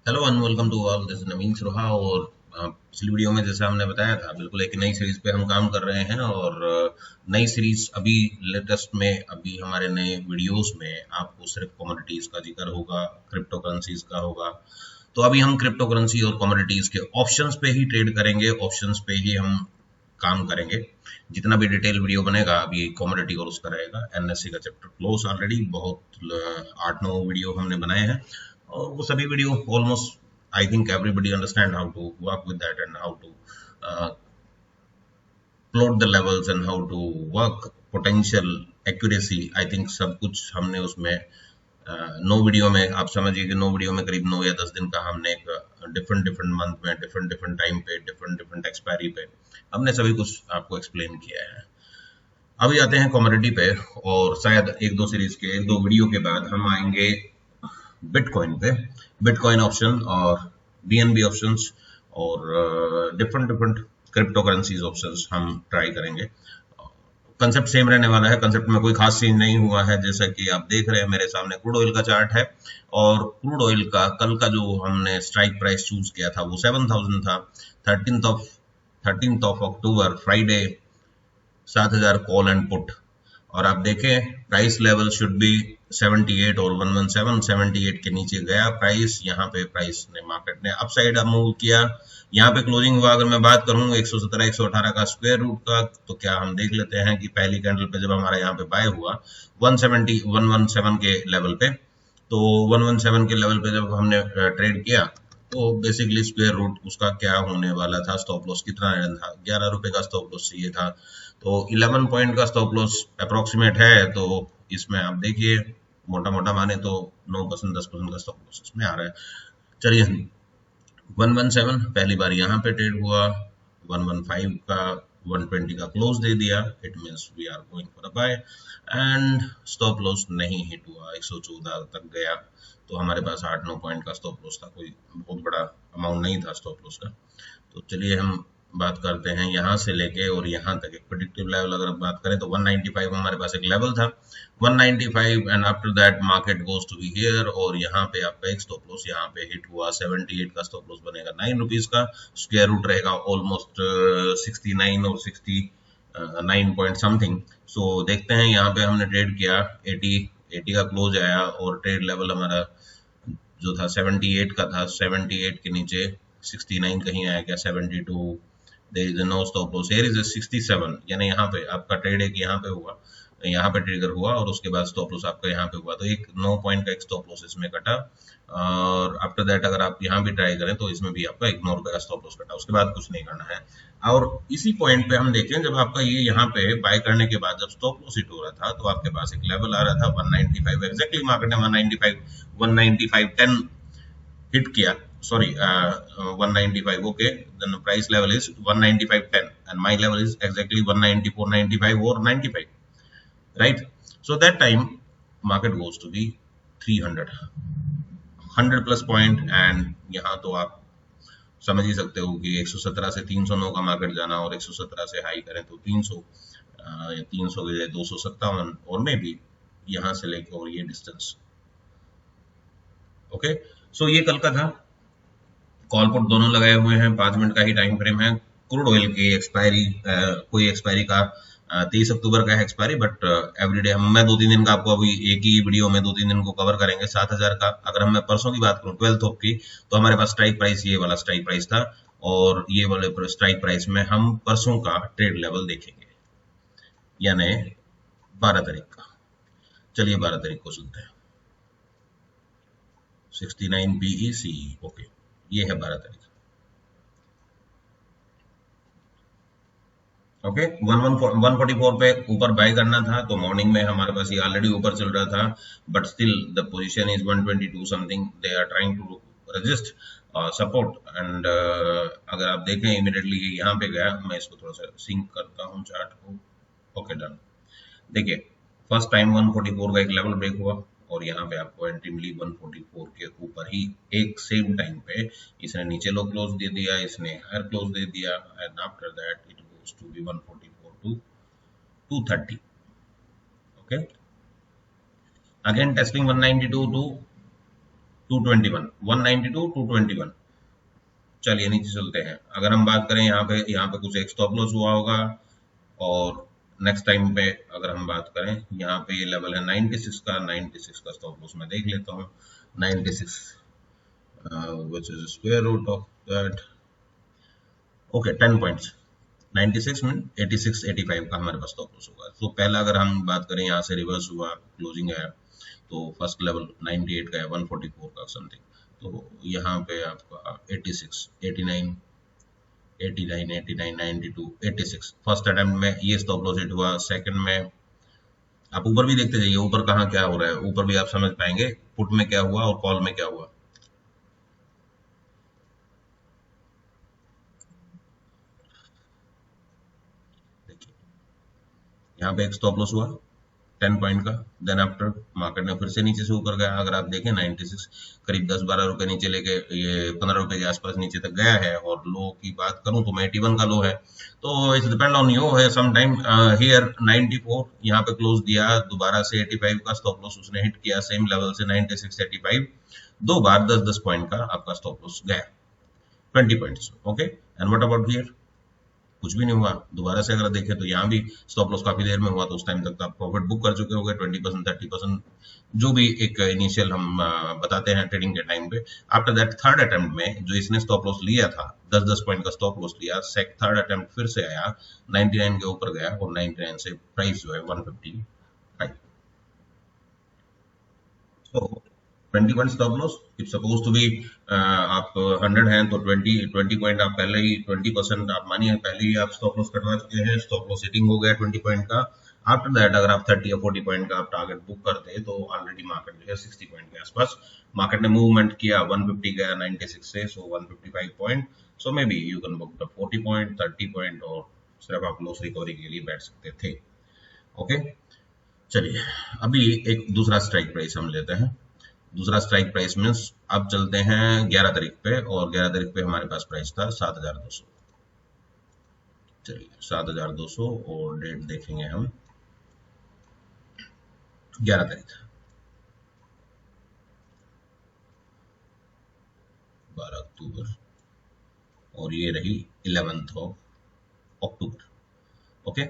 Hello and welcome to all. This Naveen Surha. और पिछली video में जैसा हमने बताया था, बिल्कुल एक नई सीरीज पे हम काम कर रहे हैं। और नई सीरीज अभी लेटेस्ट में अभी हमारे नए वीडियोस में आपको सिर्फ कमोडिटीज का जिक्र होगा, क्रिप्टो करेंसीज का होगा। तो अभी हम क्रिप्टो करेंसी और कमोडिटीज के ऑप्शंस पे ही ट्रेड करेंगे, ऑप्शंस पे ही हम काम करेंगे। जितना भी डिटेल वीडियो बनेगा अभी कमोडिटी और उसका रहेगा। एनएससी का चैप्टर क्लोज ऑलरेडी, बहुत 8-9 वीडियो हमने बनाए हैं और वो सभी video almost I think everybody understand how to work with that and how to plot the levels and how to work potential accuracy. I think सब कुछ हमने उसमें 9 वीडियो में, आप समझिए कि 9 वीडियो में करीब 9 या 10 दिन का हमने एक डिफरेंट डिफरेंट मंथ में, डिफरेंट डिफरेंट टाइम पे, डिफरेंट डिफरेंट एक्सपायरी पे हमने सभी कुछ आपको एक्सप्लेन किया है। अभी आते हैं कमोडिटी पे, और शायद एक दो सीरीज के, एक दो वीडियो के बाद हम आएंगे बिटकॉइन पे। बिटकॉइन ऑप्शन और बीएनबी ऑप्शंस और different different crypto currencies options हम ट्राई करेंगे। कंसेप्ट सेम रहने वाला है, कंसेप्ट में कोई खास चेंज नहीं हुआ है। जैसा कि आप देख रहे हैं मेरे सामने क्रूड ऑयल का चार्ट है, और क्रूड ऑयल का कल का जो हमने स्ट्राइक प्राइस चूज किया था वो 7000 था। 13th of October Friday 7000 call and put. और आप देखें प्राइस लेवल शुड बी 78 और 117। 78 के नीचे गया प्राइस, यहाँ पे प्राइस ने, मार्केट ने अपसाइड मूव किया। यहाँ पे क्लोजिंग हुआ, अगर मैं बात करूं 117 118 का स्क्वायर रूट का, तो क्या हम देख लेते हैं कि पहली कैंडल पे जब हमारा यहाँ पे बाय हुआ 117 के लेवल पे, तो 117 के लेवल पे जब हमने ट्रेड किया तो बेसिकली स्क्वायर रूट उसका क्या होने वाला था, स्टॉप लॉस कितना था, 11 रुपए का स्टॉप लॉस चाहिए था। तो 11 पॉइंट का स्टॉप लॉस अप्रोक्सीमेट है, तो इसमें आप देखिए मोटा मोटा माने तो 9% 10% का स्टॉप लॉस इसमें आ रहा है। चलिए, 117 पहली बार यहाँ पे ट्रेड हुआ, 115 का 120 का क्लोज दे दिया, it means we are going for a buy. And stop loss नहीं हिट हुआ, 114 तक गया, तो हमारे पास 8-9 पॉइंट का स्टॉप लॉस था, कोई बहुत बड़ा अमाउंट नहीं था स्टॉप लॉस का। तो चलिए हम बात करते हैं यहाँ से लेके और यहाँ तक एक प्रेडिक्टिव लेवल अगर हम बात करें तो 195 हमारे पास एक लेवल था, 195, and after that market goes to be here. और यहाँ पे आपका एक स्टॉप लॉस यहाँ पे हिट हुआ, 78 का स्टॉप लॉस बनेगा 9 रुपीज का, स्क्वायर रूट रहेगा ऑलमोस्ट 69 और 69 पॉइंट समथिंग। सो देखते हैं, यहाँ पे हमने ट्रेड किया, 80 का क्लोज आया और ट्रेड लेवल हमारा जो था 78 का था, 78 के नीचे 69 कहीं आया क्या, 72, there is no stop loss, here is 67, यानी यहाँ पे आपका ट्रेड एक यहाँ पे हुआ, यहाँ पे ट्रिगर हुआ और उसके बाद स्टॉप लॉस आपका यहाँ पे हुआ, तो एक 9 पॉइंट का एक स्टॉप लॉस इसमें कटा। और आफ्टर दैट अगर आप यहाँ भी ट्राई करें तो इसमें भी आपका 9 रुपए का स्टॉप लॉस कटा, उसके बाद कुछ नहीं करना है। और इसी पॉइंट पे हम देखें, जब आपका ये यहाँ पे बाय करने के बाद जब स्टॉप लॉस हिट हो रहा था तो आपके पास एक लेवल आ रहा था 195, एग्जैक्टली मार्केट ने 195 हिट किया, sorry 195, okay, then price level is 195.10 and my level is exactly 194, 95 और 95, right? So that time market goes to the 300, 100 plus point. And यहाँ तो आप समझ ही सकते हो कि 117 से 309 का मार्केट जाना और 117 से हाई करें तो 300 या 300 के लिए 257, और में भी यहाँ से लेके और ये डिस्टेंस, ओके। सो ये कल का था, कॉल पुट दोनों लगाए हुए हैं, 5 मिनट का ही टाइम फ्रेम है। क्रूड ऑयल की एक्सपायरी, कोई एक्सपायरी का 23 अक्टूबर का है एक्सपायरी, बट एवरीडे मैं 2-3 दिन का आपको अभी एक ही वीडियो में 2-3 दिन को कवर करेंगे। 7000 का अगर हम मैं परसों की बात करूं 12 ऑफ की, तो हमारे पास स्ट्राइक प्राइस ये वाला स्ट्राइक प्राइस था, और ये वाले स्ट्राइक प्राइस में हम परसों का ट्रेड लेवल देखेंगे, यानी 12 तारीख का। चलिए 12 तारीख को चलते हैं, 69 PEC, ओके, ये है 12 तारीख, ओके। 144 पे ऊपर बाय करना था, तो मॉर्निंग में हमारे पास ये ऑलरेडी ऊपर चल रहा था, but still the position is 122 something, they are trying to resist support. And अगर आप देखें इमीडिएटली ये यहाँ पे गया, मैं इसको थोड़ा सा सिंक करता हूँ चार्ट को, ओके डन। देखिए फर्स्ट टाइम 144 का एक लेवल ब्रेक हुआ और यहाँ पे आपको एंट्री मिली 144 के ऊपर ही, एक सेम टाइम पे इसने नीचे लो क्लोज दे दिया, इसने हायर क्लोज दे दिया, and after that it goes to be 144 to 230, okay. Again testing 192 to 221, 192, 221। चलिए नीचे चलते हैं। अगर हम बात करें यहाँ पे कुछ एक स्टॉप लॉस हुआ होगा, और नेक्स्ट टाइम पे अगर हम बात करें, यहाँ पे ये लेवल है 96 का, 96 का स्टॉप लॉस मैं देख लेता हूँ। 96 which is square root of that, okay 10 points. 96 में 86 85 का हमारे पास स्टॉप लॉस होगा। तो पहला अगर हम बात करें, यहाँ से रिवर्स हुआ, क्लोजिंग है, तो फर्स्ट लेवल 98 का है, 144 का समथिंग। तो यहाँ पे आपका 86 89 89 89 92 86 फर्स्ट अटेम्प्ट में ये स्टॉप लॉस हिट हुआ। सेकंड में आप ऊपर भी देखते जाइए, ऊपर कहाँ क्या हो रहा है, ऊपर भी आप समझ पाएंगे पुट में क्या हुआ और कॉल में क्या हुआ। देखिए यहाँ पे एक स्टॉप लॉस हुआ 10 पॉइंट का, देन आफ्टर मार्केट ने फिर से नीचे से ऊपर गया। अगर आप देखें 96 करीब 10-12 रुपए नीचे लेके ये 15 रुपए के आसपास नीचे तक गया है। और लो की बात करूं तो 81 का लो है। तो इट्स डिपेंड ऑन यू है सम टाइम। हियर 94 यहाँ पे क्लोज दिया, दोबारा से 85 का स्टॉप लॉस उसने हिट किया, सेम लेवल से 96 85, दो बार 10-10 पॉइंट का आपका स्टॉप लॉस गया, 20 points. Okay, and what about here? कुछ भी नहीं हुआ। दोबारा से अगर देखें तो यहाँ भी स्टॉप लॉस काफी देर में हुआ, तो उस टाइम तक तो आप प्रॉफिट बुक कर चुके होंगे 20% 30%, जो भी एक इनिशियल हम बताते हैं ट्रेडिंग के टाइम पे। आफ्टर दैट थर्ड अटेम्प्ट में जो इसने स्टॉप लॉस लिया था, 10-10 पॉइंट का स्टॉप लॉस लिया, थर्ड अटेम्प्ट फिर से आया, 99 के ऊपर गया, और 99 से प्राइस जो है 155। तो 21 stop loss, if suppose to be आप 100 हैं तो 20 पॉइंट आप पहले ही 20% आप मानिए पहले ही आप स्टॉप लॉस कटवा चुके हैं, स्टॉप लॉस हिटिंग हो गया 20 पॉइंट का। आफ्टर दैट अगर आप 30 या 40 पॉइंट का आप टारगेट बुक करते हैं, तो ऑलरेडी मार्केट जो है 60 पॉइंट के आसपास मार्केट ने मूवमेंट किया, 150 गया 96 से, सो 155 point. So may be you can book the 40 point 30 point, और सिर्फ आप लॉस रिकवरी के लिए बैठ सकते थे। ओके, चलिए अभी एक दूसरा स्ट्राइक प्राइस हम लेते हैं। दूसरा स्ट्राइक प्राइस मीन्स अब चलते हैं 11 तारीख पे, और 11 तारीख पे हमारे पास प्राइस था 7200। चलिए 7200, और डेट देखेंगे हम 11 तारीख, 12 अक्टूबर, और ये रही 11th ऑफ अक्टूबर। ओके,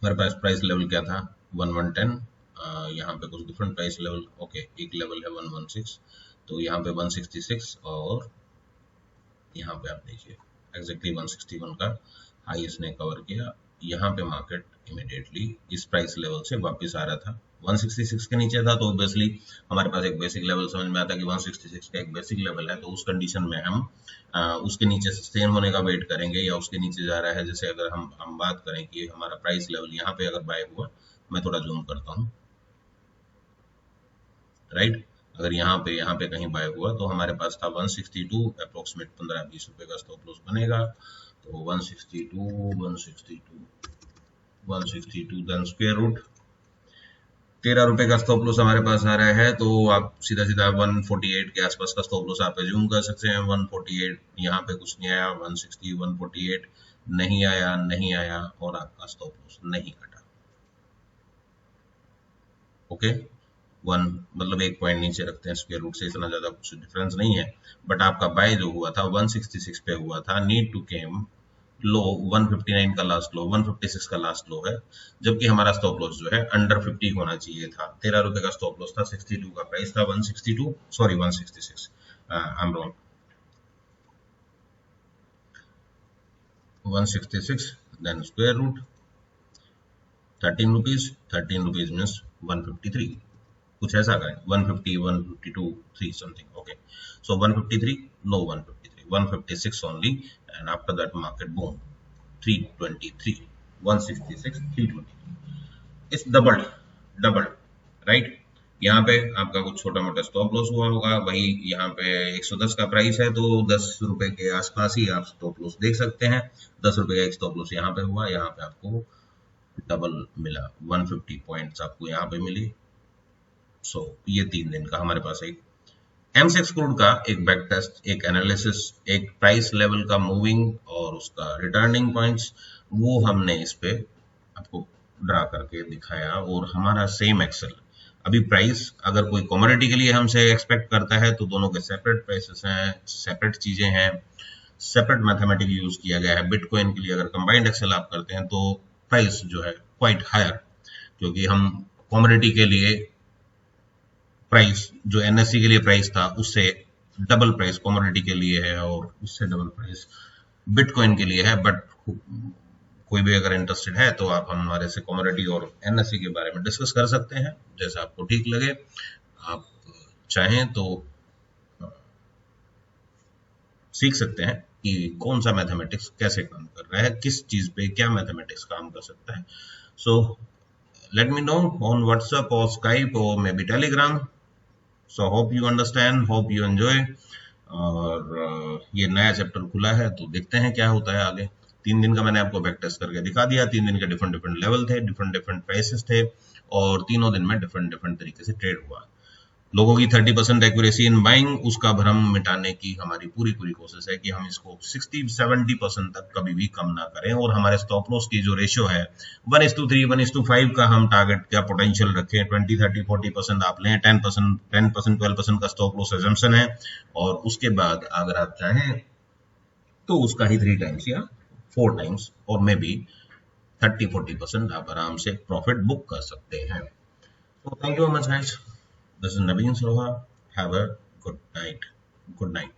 हमारे पास प्राइस लेवल क्या था, 1110। यहाँ पे कुछ डिफरेंट प्राइस लेवल, ओके एक लेवल है 116, तो यहाँ पे 166, और यहाँ पे आप देखिए एग्जैक्टली 161 का हाई इसने कवर किया। यहाँ पे मार्केट इमीडिएटली इस प्राइस लेवल से वापस आ रहा था, 166 के नीचे था, तो ऑब्वियसली हमारे पास एक बेसिक लेवल समझ में आता है कि 166 का एक बेसिक लेवल है। तो उस कंडीशन में हम उसके नीचे सस्टेन होने का वेट करेंगे, या उसके नीचे जा रहा है। जैसे अगर हम बात करें कि हमारा प्राइस लेवल यहाँ पे अगर बाय हुआ, मैं थोड़ा जूम करता हूँ, राइट, अगर यहाँ पे कहीं बाय हुआ तो हमारे पास था 162, अप्रोक्सीमेट 15-20 रुपए का स्टॉप लॉस बनेगा। तो 162 देन स्क्वायर रूट 13 रुपए का स्टॉप लॉस हमारे पास आ रहा है। तो आप सीधा सीधा 148 के आसपास का स्टॉप लॉस आप एज्यूम कर सकते हैं। 148 यहाँ पे कुछ नहीं आया, 160 148 नहीं आया, नहीं आया, और आपका स्टॉप लॉस नहीं कटा। ओके, वन मतलब एक पॉइंट नीचे रखते हैं, स्क्वायर रूट से इतना ज्यादा कुछ डिफरेंस नहीं है। बट आपका बाय जो हुआ था 166 पे हुआ था, नीड टू केम लो 159 का लास्ट लो, 156 का लास्ट लो है, जबकि हमारा स्टॉप लॉस जो है अंडर 50 होना चाहिए था। 13 रुपए का स्टॉप लॉस था, 62 का प्राइस था, 162 sorry 166, I am wrong, 166 then square root 13 rupees, 13 rupees means 153, कुछ ऐसा का है, 150 152 3 something. Okay, so 153 no 153 156 only, and after that market boom 323 166 323, it's doubled right. यहाँ पे आपका कुछ छोटा मोटा स्टॉप लॉस हुआ होगा, वही यहाँ पे 110 का प्राइस है, तो 10 रुपए के आसपास ही आप स्टॉप लॉस देख सकते हैं। 10 रुपए का एक स्टॉप लॉस यहाँ पे हुआ, यहाँ पे आपको डबल मिला, 150 पॉइंट्स आपको यहाँ पे मिली। सो ये 3 दिन का हमारे पास एक M6 क्रूड का एक बैक टेस्ट, एक एनालिसिस, एक प्राइस लेवल का मूविंग और उसका रिटर्निंग पॉइंट्स, वो हमने इस पे आपको ड्रा करके दिखाया और हमारा सेम एक्सेल। अभी प्राइस अगर कोई कमोडिटी के लिए हमसे एक्सपेक्ट करता है तो दोनों के सेपरेट प्राइसेस हैं, सेपरेट चीजें हैं, सेपरेट मैथमेटिक यूज किया गया है। बिटकॉइन के लिए अगर कंबाइंड एक्सेल आप करते हैं तो प्राइस जो है क्वाइट हायर, क्योंकि हम कमोडिटी के लिए प्राइस जो एनएससी के लिए प्राइस था उससे डबल प्राइस कमोडिटी के लिए है और उससे डबल प्राइस बिटकॉइन के लिए है। बट कोई भी अगर इंटरेस्टेड है तो आप हमारे से कमोडिटी और एनएससी के बारे में डिस्कस कर सकते हैं, जैसा आपको ठीक लगे। आप चाहें तो सीख सकते हैं कि कौन सा मैथमेटिक्स कैसे काम कर रहा है, किस चीज पे क्या मैथमेटिक्स काम कर सकता है। So let me know on WhatsApp और स्काइप और may be Telegram. So hope you understand, hope you enjoy. और ये नया चैप्टर खुला है तो देखते हैं क्या होता है आगे। 3 दिन का मैंने आपको बैक टेस्ट करके दिखा दिया। 3 दिन के डिफरेंट डिफरेंट लेवल थे, डिफरेंट डिफरेंट प्राइसेस थे और तीनों दिन में डिफरेंट डिफरेंट तरीके से ट्रेड हुआ। लोगों की 30% एक्यूरेसी इन बाइंग, उसका भ्रम मिटाने की हमारी पूरी पूरी कोशिश है कि हम इसको 60-70% तक कभी भी कम ना करें। और हमारे स्टॉप लॉस की जो रेशियो है 1:3 1:5 का हम टारगेट का पोटेंशियल रखें। 20-30-40% आप लें, 10% 12% का स्टॉप लॉस एजम्पशन है। और उसके बाद अगर आप चाहें तो उसका ही 3 टाइम्स या 4 टाइम्स और मे बी 30-40% आप आराम से प्रॉफिट बुक कर सकते हैं। तो thank you very much guys. This is Naveen Soha. Have a good night. Good night.